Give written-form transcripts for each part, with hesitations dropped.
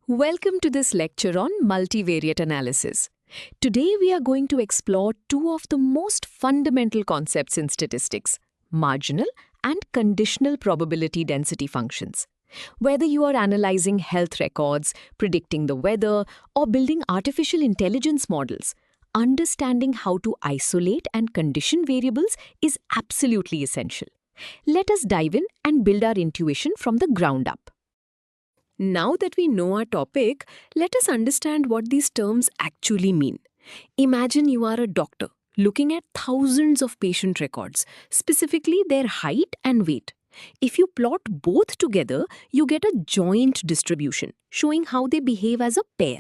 Welcome to this lecture on multivariate analysis. Today we are going to explore two of the most fundamental concepts in statistics, marginal and conditional probability density functions. Whether you are analyzing health records, predicting the weather, or building artificial intelligence models, understanding how to isolate and condition variables is absolutely essential. Let us dive in and build our intuition from the ground up. Now that we know our topic, let us understand what these terms actually mean. Imagine you are a doctor looking at thousands of patient records, specifically their height and weight. If you plot both together, you get a joint distribution, showing how they behave as a pair.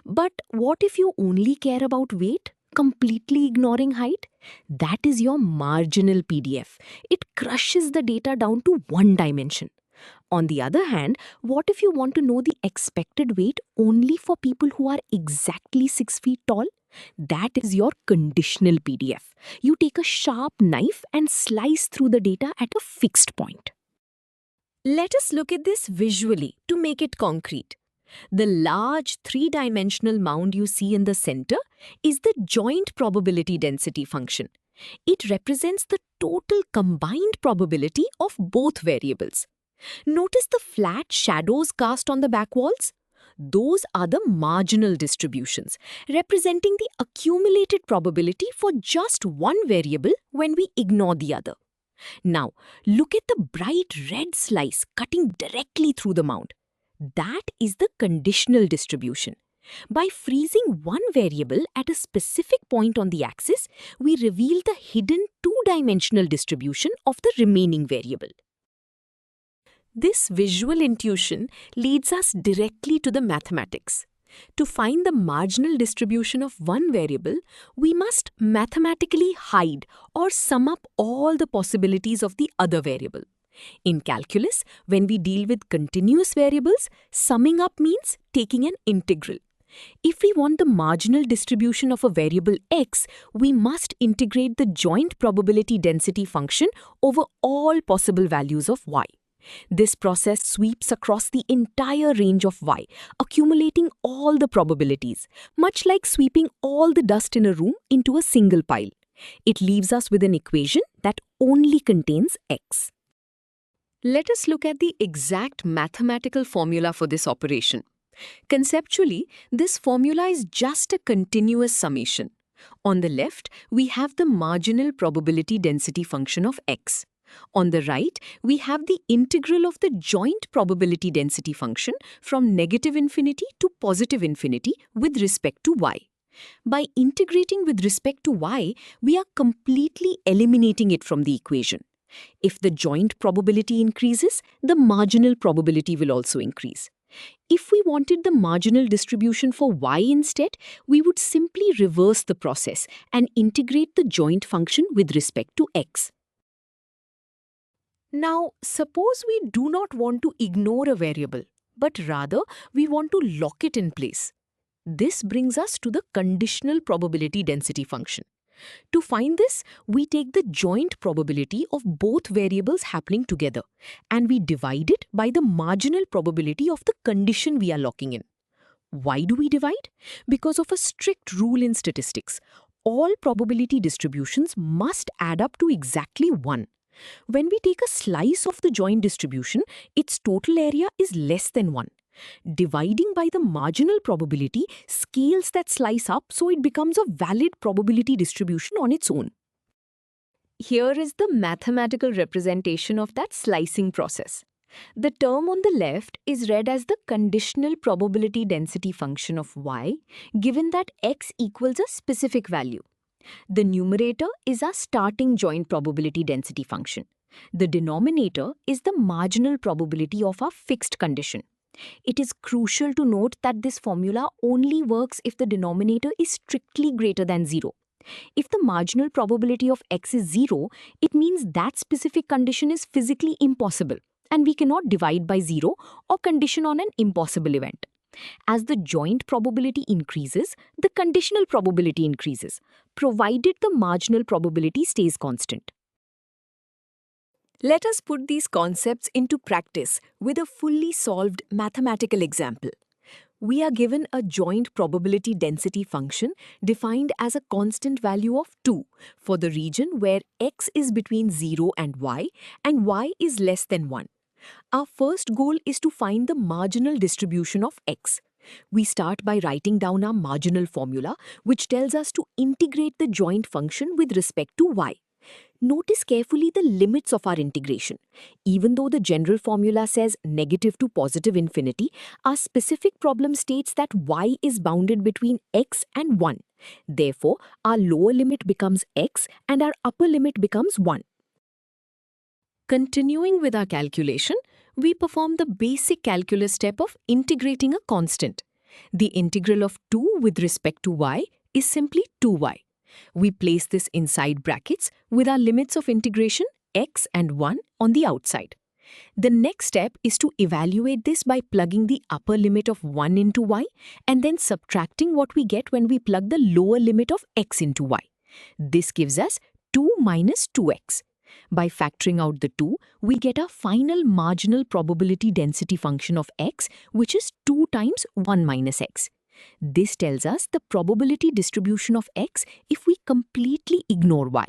But what if you only care about weight, completely ignoring height? That is your marginal PDF. It crushes the data down to one dimension. On the other hand, what if you want to know the expected weight only for people who are exactly 6 feet tall? That is your conditional PDF. You take a sharp knife and slice through the data at a fixed point. Let us look at this visually to make it concrete. The large three-dimensional mound you see in the center is the joint probability density function. It represents the total combined probability of both variables. Notice the flat shadows cast on the back walls? Those are the marginal distributions, representing the accumulated probability for just one variable when we ignore the other. Now, look at the bright red slice cutting directly through the mound. That is the conditional distribution. By freezing one variable at a specific point on the axis, we reveal the hidden two-dimensional distribution of the remaining variable. This visual intuition leads us directly to the mathematics. To find the marginal distribution of one variable, we must mathematically hide or sum up all the possibilities of the other variable. In calculus, when we deal with continuous variables, summing up means taking an integral. If we want the marginal distribution of a variable x, we must integrate the joint probability density function over all possible values of y. This process sweeps across the entire range of y, accumulating all the probabilities, much like sweeping all the dust in a room into a single pile. It leaves us with an equation that only contains x. Let us look at the exact mathematical formula for this operation. Conceptually, this formula is just a continuous summation. On the left, we have the marginal probability density function of x. On the right, we have the integral of the joint probability density function from negative infinity to positive infinity with respect to y. By integrating with respect to y, we are completely eliminating it from the equation. If the joint probability increases, the marginal probability will also increase. If we wanted the marginal distribution for y instead, we would simply reverse the process and integrate the joint function with respect to x. Now, suppose we do not want to ignore a variable, but rather we want to lock it in place. This brings us to the conditional probability density function. To find this, we take the joint probability of both variables happening together, and we divide it by the marginal probability of the condition we are locking in. Why do we divide? Because of a strict rule in statistics. All probability distributions must add up to exactly 1. When we take a slice of the joint distribution, its total area is less than 1. Dividing by the marginal probability scales that slice up so it becomes a valid probability distribution on its own. Here is the mathematical representation of that slicing process. The term on the left is read as the conditional probability density function of y, given that x equals a specific value. The numerator is our starting joint probability density function. The denominator is the marginal probability of our fixed condition. It is crucial to note that this formula only works if the denominator is strictly greater than 0. If the marginal probability of x is 0, it means that specific condition is physically impossible, and we cannot divide by 0 or condition on an impossible event. As the joint probability increases, the conditional probability increases, provided the marginal probability stays constant. Let us put these concepts into practice with a fully solved mathematical example. We are given a joint probability density function defined as a constant value of 2 for the region where x is between 0 and y is less than 1. Our first goal is to find the marginal distribution of x. We start by writing down our marginal formula, which tells us to integrate the joint function with respect to y. Notice carefully the limits of our integration. Even though the general formula says negative to positive infinity, our specific problem states that y is bounded between x and 1. Therefore, our lower limit becomes x and our upper limit becomes 1. Continuing with our calculation, we perform the basic calculus step of integrating a constant. The integral of 2 with respect to y is simply 2y. We place this inside brackets with our limits of integration x and 1 on the outside. The next step is to evaluate this by plugging the upper limit of 1 into y and then subtracting what we get when we plug the lower limit of x into y. This gives us 2 minus 2x. By factoring out the 2, we get a final marginal probability density function of x, which is 2 times 1 minus x. This tells us the probability distribution of x if we completely ignore y.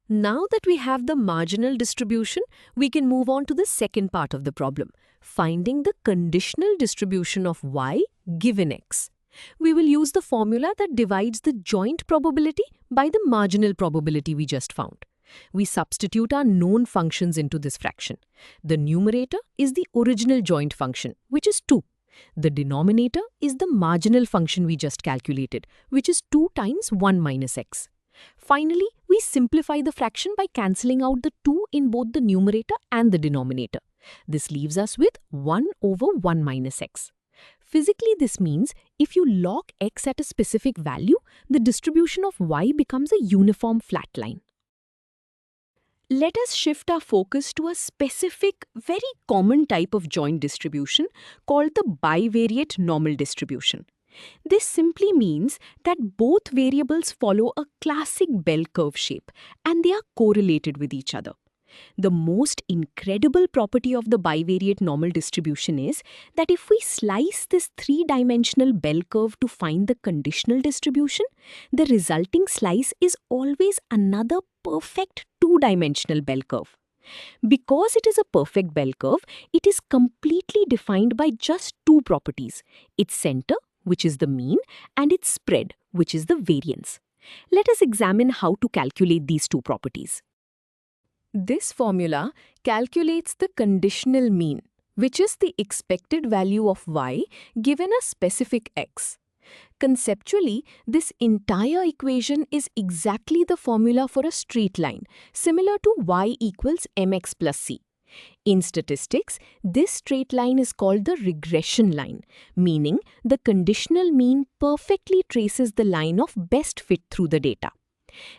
Now that we have the marginal distribution, we can move on to the second part of the problem, finding the conditional distribution of y given x. We will use the formula that divides the joint probability by the marginal probability we just found. We substitute our known functions into this fraction. The numerator is the original joint function, which is 2. The denominator is the marginal function we just calculated, which is 2 times 1 minus x. Finally, we simplify the fraction by cancelling out the 2 in both the numerator and the denominator. This leaves us with 1 over 1 minus x. Physically, this means if you lock x at a specific value, the distribution of y becomes a uniform flat line. Let us shift our focus to a specific, very common type of joint distribution called the bivariate normal distribution. This simply means that both variables follow a classic bell curve shape and they are correlated with each other. The most incredible property of the bivariate normal distribution is that if we slice this three-dimensional bell curve to find the conditional distribution, the resulting slice is always another perfect two-dimensional bell curve. Because it is a perfect bell curve, it is completely defined by just two properties: its center, which is the mean, and its spread, which is the variance. Let us examine how to calculate these two properties. This formula calculates the conditional mean, which is the expected value of y given a specific x. Conceptually, this entire equation is exactly the formula for a straight line, similar to y equals mx plus c. In statistics, this straight line is called the regression line, meaning the conditional mean perfectly traces the line of best fit through the data.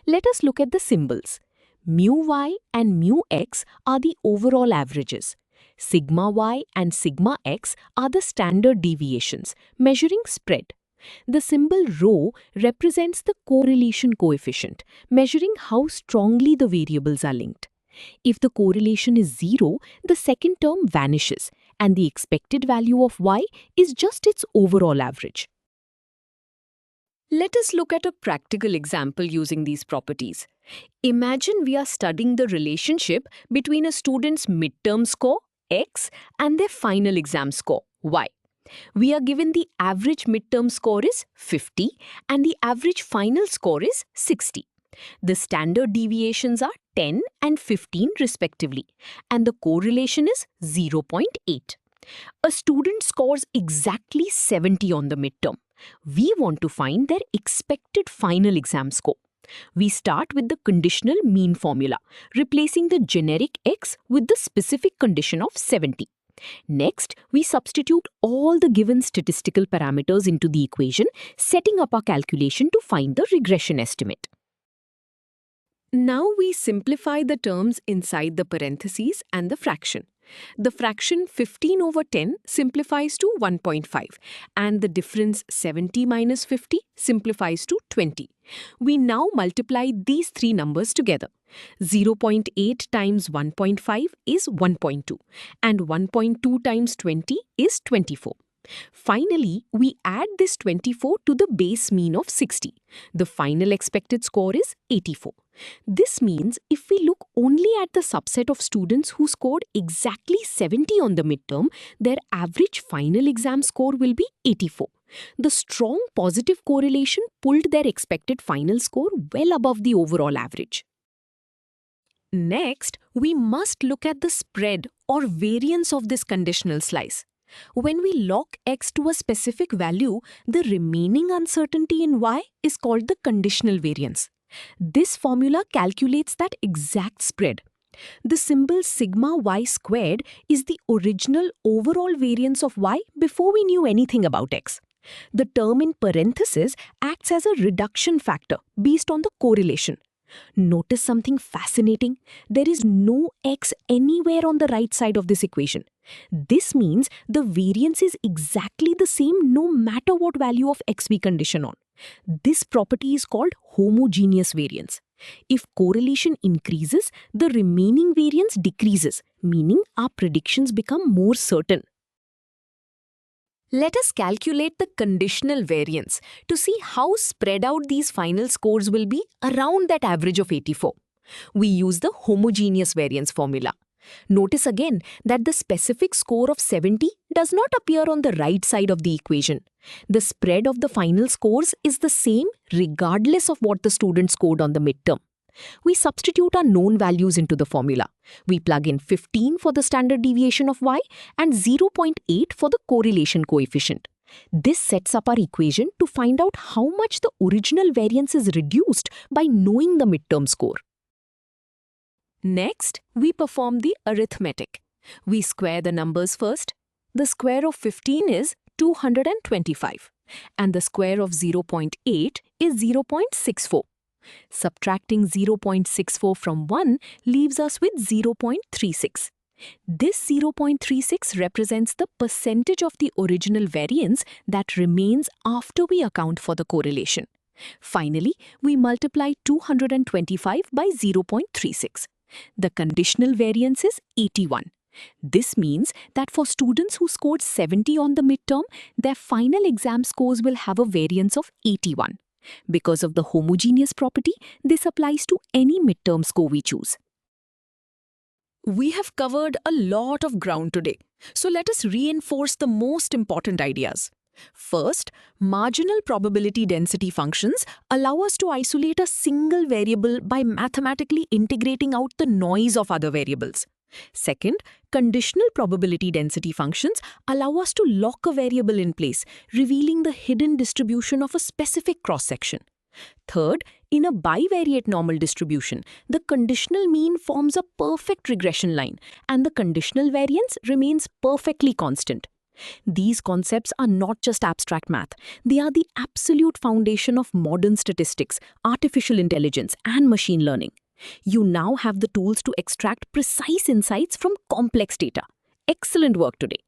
Let us look at the symbols. Mu y and mu x are the overall averages. Sigma y and sigma x are the standard deviations, measuring spread. The symbol rho represents the correlation coefficient, measuring how strongly the variables are linked. If the correlation is 0, the second term vanishes, and the expected value of y is just its overall average. Let us look at a practical example using these properties. Imagine we are studying the relationship between a student's midterm score, x, and their final exam score, y. We are given the average midterm score is 50 and the average final score is 60. The standard deviations are 10 and 15 respectively, and the correlation is 0.8. A student scores exactly 70 on the midterm. We want to find their expected final exam score. We start with the conditional mean formula, replacing the generic x with the specific condition of 70. Next, we substitute all the given statistical parameters into the equation, setting up our calculation to find the regression estimate. Now we simplify the terms inside the parentheses and the fraction. The fraction 15 over 10 simplifies to 1.5 and the difference 70 minus 50 simplifies to 20. We now multiply these three numbers together. 0.8 times 1.5 is 1.2 and 1.2 times 20 is 24. Finally, we add this 24 to the base mean of 60. The final expected score is 84. This means if we look only at the subset of students who scored exactly 70 on the midterm, their average final exam score will be 84. The strong positive correlation pulled their expected final score well above the overall average. Next, we must look at the spread or variance of this conditional slice. When we lock x to a specific value, the remaining uncertainty in y is called the conditional variance. This formula calculates that exact spread. The symbol sigma y squared is the original overall variance of y before we knew anything about x. The term in parentheses acts as a reduction factor based on the correlation. Notice something fascinating. There is no x anywhere on the right side of this equation. This means the variance is exactly the same no matter what value of x we condition on. This property is called homogeneous variance. If correlation increases, the remaining variance decreases, meaning our predictions become more certain. Let us calculate the conditional variance to see how spread out these final scores will be around that average of 84. We use the homogeneous variance formula. Notice again that the specific score of 70 does not appear on the right side of the equation. The spread of the final scores is the same regardless of what the student scored on the midterm. We substitute our known values into the formula. We plug in 15 for the standard deviation of y and 0.8 for the correlation coefficient. This sets up our equation to find out how much the original variance is reduced by knowing the midterm score. Next, we perform the arithmetic. We square the numbers first. The square of 15 is 225 and the square of 0.8 is 0.64. Subtracting 0.64 from 1 leaves us with 0.36. This 0.36 represents the percentage of the original variance that remains after we account for the correlation. Finally, we multiply 225 by 0.36. The conditional variance is 81. This means that for students who scored 70 on the midterm, their final exam scores will have a variance of 81. Because of the homogeneous property, this applies to any midterm score we choose. We have covered a lot of ground today, so let us reinforce the most important ideas. First, marginal probability density functions allow us to isolate a single variable by mathematically integrating out the noise of other variables. Second, conditional probability density functions allow us to lock a variable in place, revealing the hidden distribution of a specific cross-section. Third, in a bivariate normal distribution, the conditional mean forms a perfect regression line, and the conditional variance remains perfectly constant. These concepts are not just abstract math. They are the absolute foundation of modern statistics, artificial intelligence, and machine learning. You now have the tools to extract precise insights from complex data. Excellent work today.